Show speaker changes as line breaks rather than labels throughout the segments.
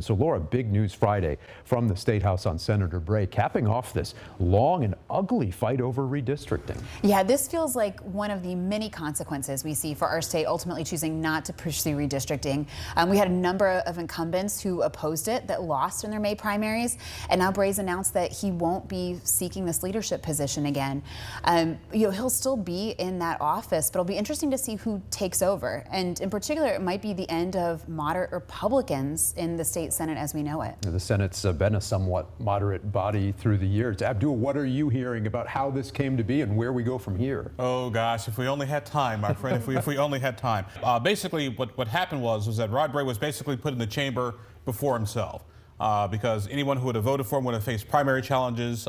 And so, Laura, big news Friday from the State House on Senator Bray, capping off this long and ugly fight over redistricting.
Yeah, this feels like one of the many consequences we see for our state ultimately choosing not to pursue redistricting. We had a number of incumbents who opposed it that lost in their May primaries, and now Bray's announced that he won't be seeking this leadership position again. He'll still be in that office, but it'll be interesting to see who takes over. And in particular, it might be the end of moderate Republicans in the state Senate as we know it.
The Senate's been a somewhat moderate body through the years. Abdul, what are you hearing about how this came to be and where we go from here?
Oh gosh, if we only had time, my friend, if we only had time. Basically, what happened was that Rod Bray was basically put in the chamber before himself. Because anyone who would have voted for him would have faced primary challenges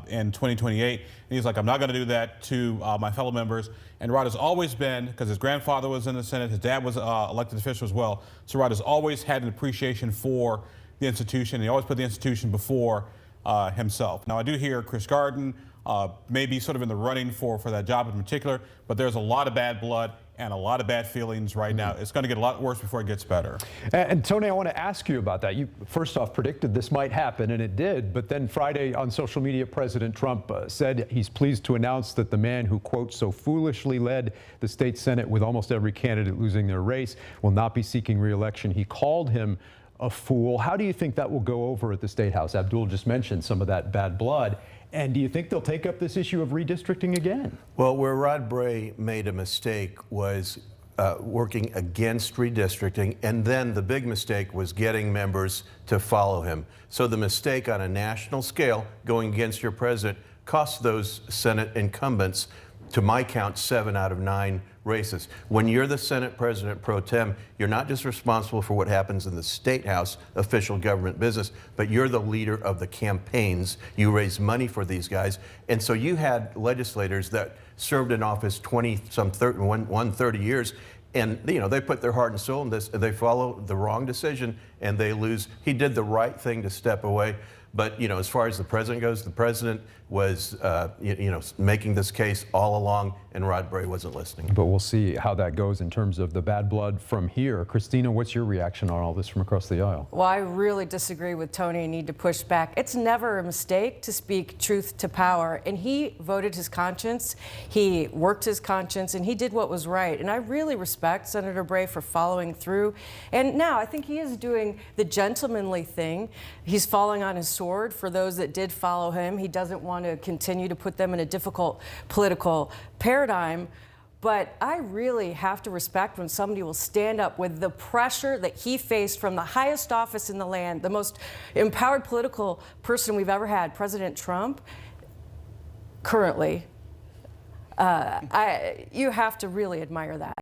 in 2028. And he's like, I'm not going to do that to my fellow members. And Rod has always been, because his grandfather was in the Senate, his dad was elected official as well. So Rod has always had an appreciation for the institution. He always put the institution before himself. Now, I do hear Chris Garden may be sort of in the running for that job in particular, but there's a lot of bad blood and a lot of bad feelings right now. It's going to get a lot worse before it gets better.
And Tony, I want to ask you about that. You first off predicted this might happen, and it did. But then Friday on social media, President Trump said he's pleased to announce that the man who, quote, so foolishly led the state Senate with almost every candidate losing their race will not be seeking re-election. He called him a fool. How do you think that will go over at the State House? Abdul just mentioned some of that bad blood. And do you think they'll take up this issue of redistricting again?
Well, where Rod Bray made a mistake was working against redistricting, and then the big mistake was getting members to follow him. So the mistake on a national scale, going against your president, cost those Senate incumbents, to my count, 7 out of 9 races. When you're the Senate President pro tem, you're not just responsible for what happens in the State House official government business, but you're the leader of the campaigns. You raise money for these guys. And so you had legislators that served in office 30 years, and they put their heart and soul in this, and they follow the wrong decision and they lose. He did the right thing to step away. But, as far as the president goes, the president was, making this case all along, and Rod Bray wasn't listening.
But we'll see how that goes in terms of the bad blood from here. Christina, what's your reaction on all this from across the aisle?
Well, I really disagree with Tony and need to push back. It's never a mistake to speak truth to power. And he voted his conscience, he worked his conscience, and he did what was right. And I really respect Senator Bray for following through. And now I think he is doing the gentlemanly thing. He's falling on his sword for those that did follow him. He doesn't want to continue to put them in a difficult political paradigm. But I really have to respect when somebody will stand up with the pressure that he faced from the highest office in the land, the most empowered political person we've ever had, President Trump, currently. You have to really admire that.